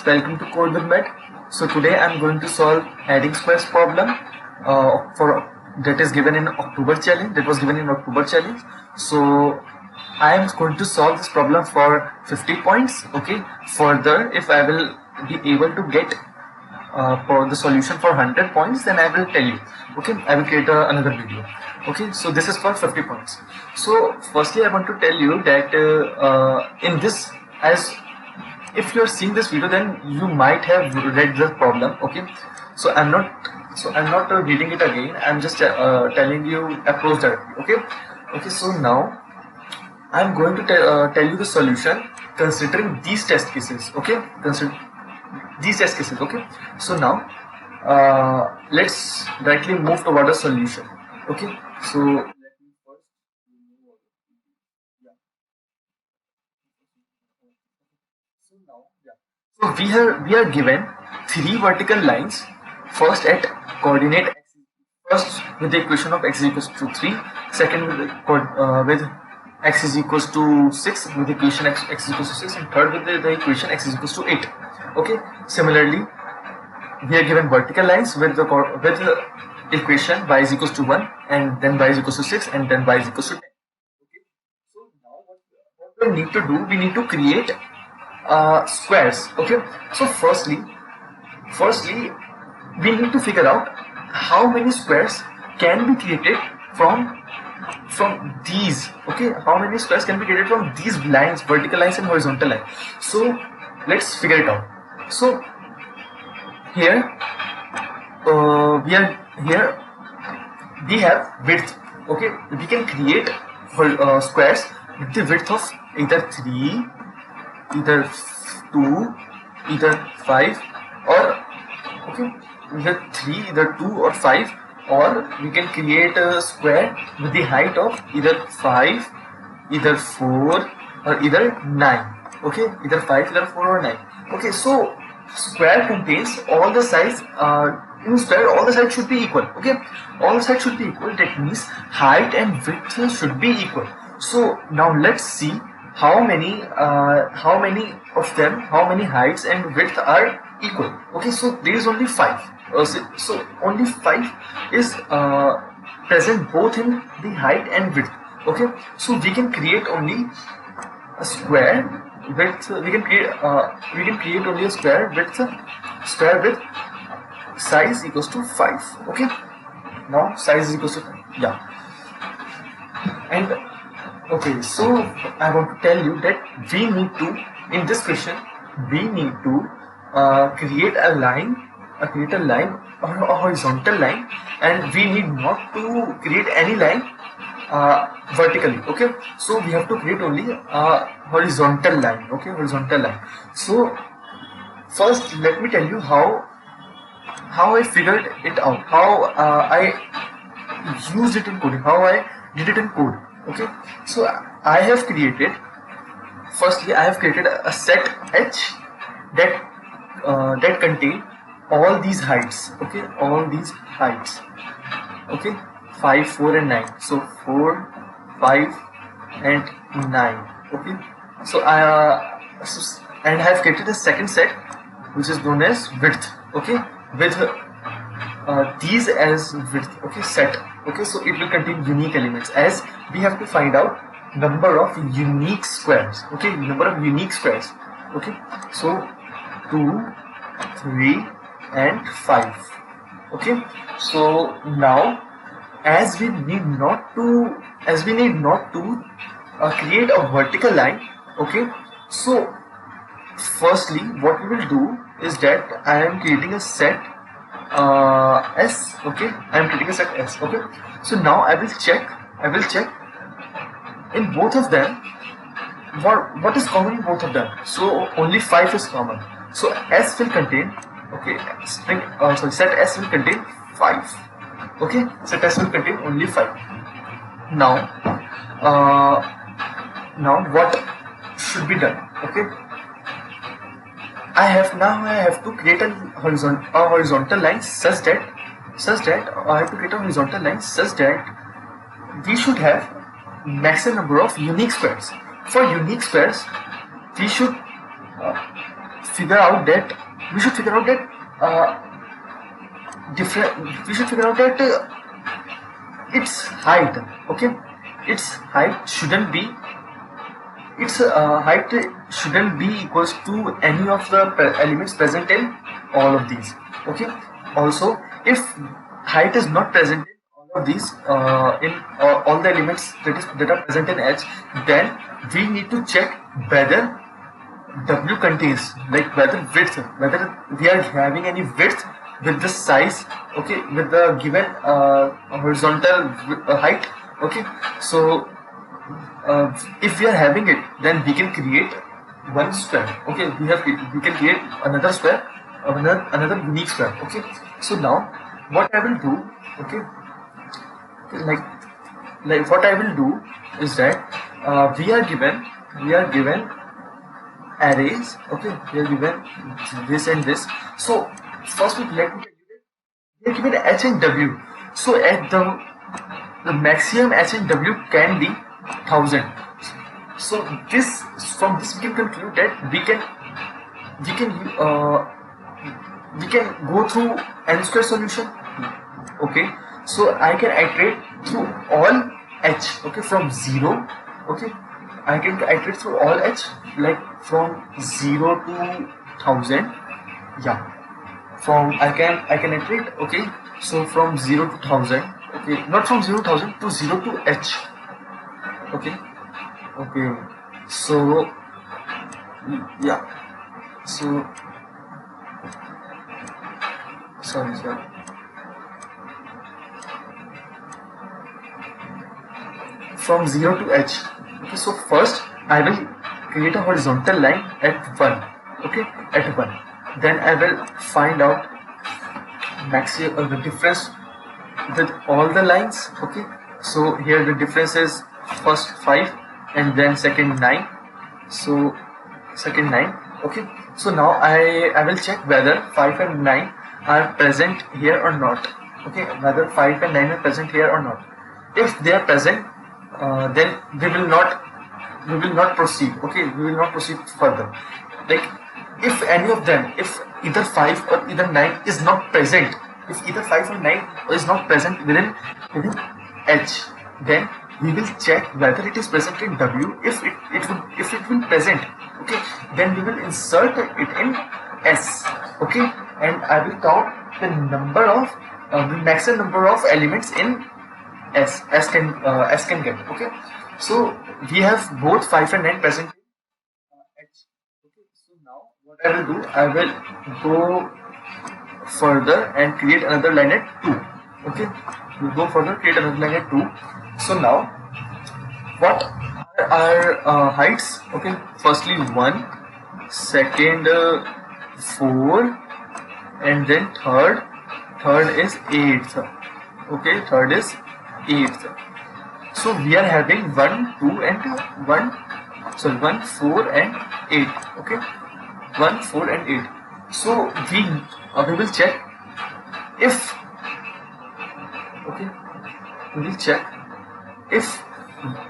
welcome to Code with Med. So today I'm going to solve adding squares problem for that is given in October challenge. That was given in October challenge. So I am going to solve this problem for 50 points. Okay. Further, if I will be able to get for the solution for 100 points, then I will tell you. Okay, I will create another video. Okay, so this is for 50 points. So firstly, I want to tell you that in this, as if you are seeing this video, then you might have read the problem. Okay, so I'm not reading it again. I'm just telling you approach directly. Okay, so now I'm going to tell you the solution considering these test cases. Okay, consider these test cases. Okay, so now let's directly move toward a solution. Okay, so let me first so now so we are given three vertical lines. First at coordinate x, first with the equation of x is equals to 3, second with x is equals to 6 with the equation x is equals to 6, and third with the equation x is equals to 8. Okay, similarly we are given vertical lines with the equation y is equals to 1, and then y is equals to 6, and then y is equals to 10. Okay, so now what we need to do, we need to create squares. Okay, so firstly we need to figure out how many squares can be created from these. Okay, how many squares can be created from these lines, vertical lines and horizontal line. So let's figure it out. So here we have width. Okay, we can create squares with the width of either 3, either 2, either 5, or okay, either 3, either 2 or 5, or we can create a square with the height of either 5, either 4, or either 9. Okay, either 5, either 4 or 9. Okay, so square contains all the sides. In square, all the sides should be equal. Okay, all the sides should be equal. That means height and width should be equal. So now let's see how many of them, how many heights and width are equal. Okay, so there is only 5. So only 5 is present both in the height and width. Okay, so we can create only a square with we can create only a square with size equals to 5. Okay, now size is equals to 5. Yeah, and okay, so I want to tell you that we need to, in this question, we need to create a line or a horizontal line, and we need not to create any line vertically. Okay, so we have to create only a horizontal line. Okay, horizontal line. So first let me tell you how I figured it out, how I used it in coding, how I did it in code. Okay, so I have created a set H that contain all these heights. Okay, all these heights. Okay, 5, 4 and 9. So 4, 5 and 9. Okay, so I have created a second set which is known as width. Okay, with these as width. Okay, set. Okay, so it will contain unique elements, as we have to find out number of unique squares. Okay, number of unique squares. Okay, so 2, 3 and 5. Okay, so now as we need not to create a vertical line. Okay, so firstly what we will do is that I am creating a set S. Okay, I am creating a set S. Okay, so now I will check in both of them what is common in both of them. So only 5 is common. So S will contain, okay, set S will contain 5. Okay, set S will contain only 5. Now what should be done? Okay, I have to create a horizontal line such that we should have maximum number of unique squares. For unique squares, we should figure out that we should figure out that different we should figure out that its height. Okay, its height shouldn't be equals to any of the elements present in all of these. Okay, also if height is not present in all of these in all the elements that are present in H, then we need to check whether W contains, like whether width, whether we are having any width with the size, okay, with the given horizontal height. Okay, so if we are having it, then we can create one square. Okay, we can create another square, another unique square. Okay, so now what I will do, okay, like what I will do is that we are given arrays. Okay, we are given this and this. So first let me tell you that we are given H and W. So at the maximum H and W can be 1000. So from this we can conclude that we can uh, we can go through n square solution. Okay, so I can iterate through all H. Okay, from 0. Okay, I can iterate through all H, like from 0 to 1000. Yeah, from I can iterate. Okay, so from 0 to 1000. Okay, not from 0 to 1000 to 0 to H. Okay, okay, so yeah, so sorry. From 0 to H. Okay, so first I will create a horizontal line at 1. Okay, at 1. Then I will find out the difference with all the lines. Okay, so here the difference is first 5 and then second 9. So second 9. Okay, so now I will check whether 5 and 9 are present here or not. Okay, whether 5 and 9 are present here or not. If they are present, then we will not proceed. Okay, we will not proceed further. Like if any of them, if either 5 or either 9 is not present, if either 5 or 9 is not present within H, then we will check whether it is present in W. If it will present, okay, then we will insert it in S. Okay, and I will count the maximum number of elements in S can get. Okay, so we have both 5 and 9 present in H. Okay, so now what I will do, I will go further and create another line at 2. Okay, we'll go further, create another line at 2. So now what are our heights? Okay, firstly 1, second 4, and then third is 8th. Okay, third is 8th. So we are having 1, 2 and 1, 4 and 8. Okay, 1, 4 and 8. So we will check if, okay, we will check if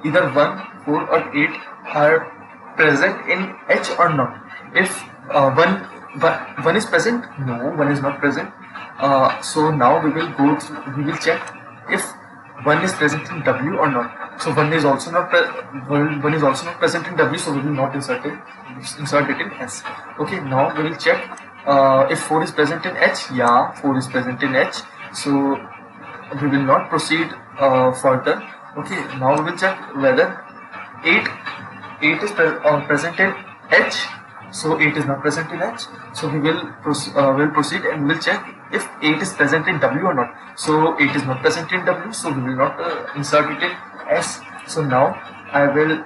either 1, 4 or 8 are present in H or not. If one is present, no, one is not present. So now we will check if one is present in W or not. So one is also not present in W, so we will not insert it in S. Okay, now we will check if 4 is present in H. Yeah, 4 is present in H, so we will not proceed further. Okay, now we will check whether 8 is present in H. So 8 is not present in H, so we will proceed and we will check if 8 is present in W or not. So 8 is not present in W, so we will not insert it in S. So now I will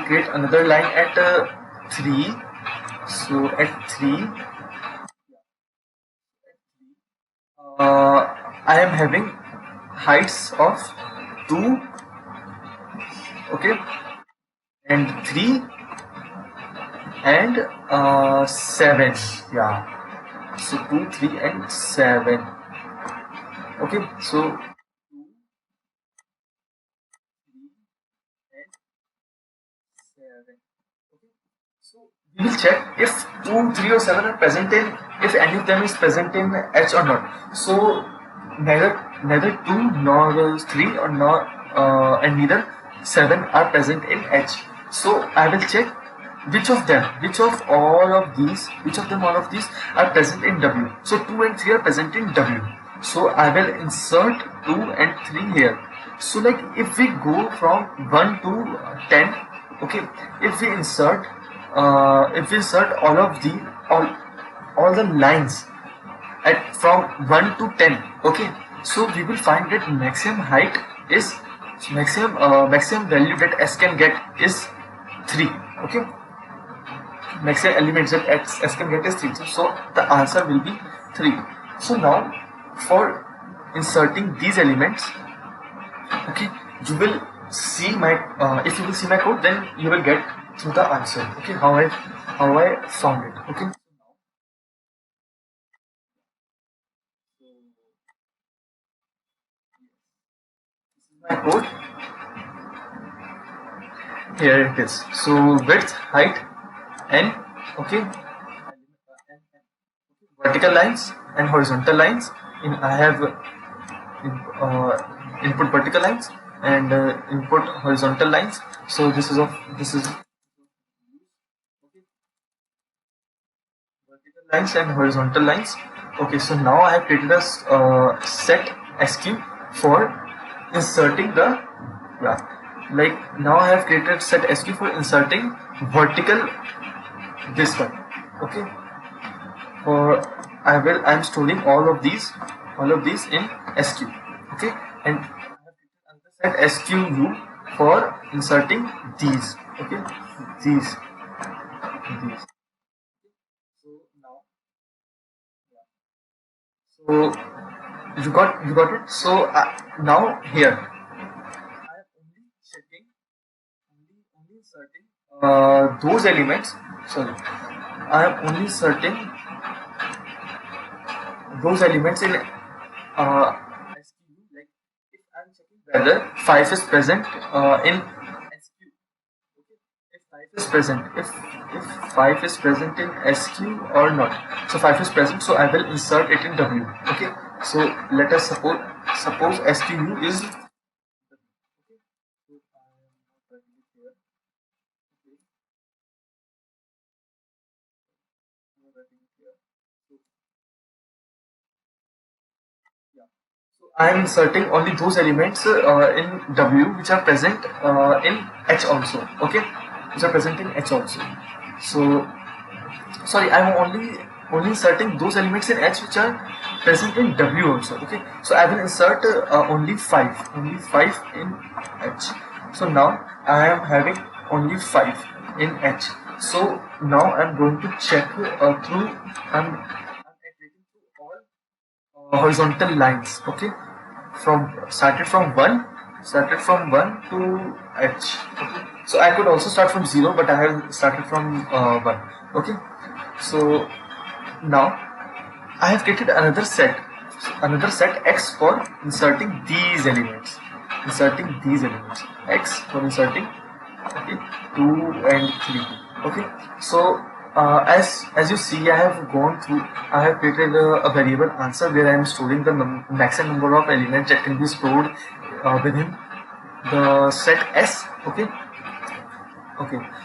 create another line at 3. So at 3, I am having heights of 2, okay, and 3 and 7. Yeah, so 2, 3 and 7. Okay, so 2, 3 and 7. Okay, so we will check if 2, 3 or 7 are present in, if any of them is present in H or not. So neither 2 nor 3 or nor and neither 7 are present in H. So I will check which of them, which of all of these are present in W. So 2 and 3 are present in W. So I will insert 2 and 3 here. So like if we go from 1 to 10, okay, if we insert all the lines at from 1 to 10, okay, so we will find that maximum height is maximum value that S can get is 3, okay. Maximum elements that S can get is 3, so the answer will be 3. So now for inserting these elements, okay, you will see my if you will see my code, then you will get through the answer, okay, how I found it, okay. My code, here it is. So width, height, n, okay, vertical lines and horizontal lines. I have input vertical lines and input horizontal lines. So this is vertical lines and horizontal lines. Okay, so now I have created a set SQ for inserting the like now I have created set SQ for inserting vertical this one, okay. For I'm storing all of these in SQ, okay, and set SQU for inserting these, okay, these. So you got it. So now here I am only checking, only inserting those elements. Sorry, I am only inserting those elements in SQ. Like if I am checking whether 5 is present in SQ. If 5 is present, if 5 is present in SQ or not. So 5 is present, so I will insert it in W. Okay. So let us suppose SQU is. I am inserting only those elements in W which are present in H also. Okay, which are present in H also. So sorry, I am only inserting those elements in H which are present in W also. Okay, so I will insert only 5 in H. So now I am having only 5 in H. So now I am going to check through. I'm iterating through all horizontal lines. Okay, started from 1 to H. Okay. So I could also start from 0, but I have started from 1. Okay. So now I have created another set X for inserting these elements. X for inserting, okay, 2 and 3. Okay. So as you see, I have created a variable answer where I am storing the maximum number of elements that can be stored within the set S. Okay.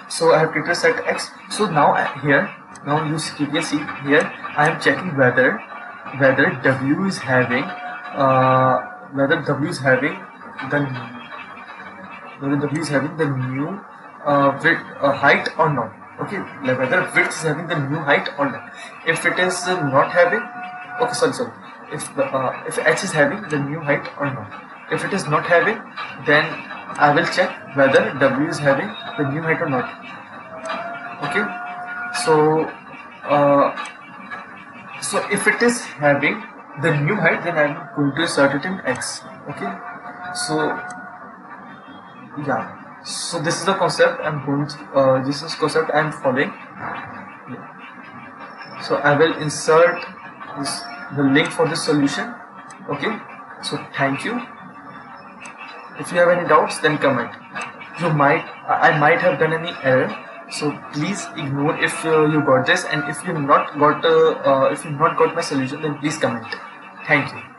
So I have created set X. So now you can see here I am checking whether W is having the new height or not. Okay, like whether width is having the new height or not. If it is not having, okay, sorry. If H is having the new height or not. If it is not having, then I will check whether W is having the new height or not. Okay, so if it is having the new height, then I am going to insert it in X. Okay, so yeah. So this is the concept I'm following. So I will insert the link for this solution. Okay. So thank you. If you have any doubts, then comment. I might have done any error. So please ignore if you got this, and if you not got my solution, then please comment. Thank you.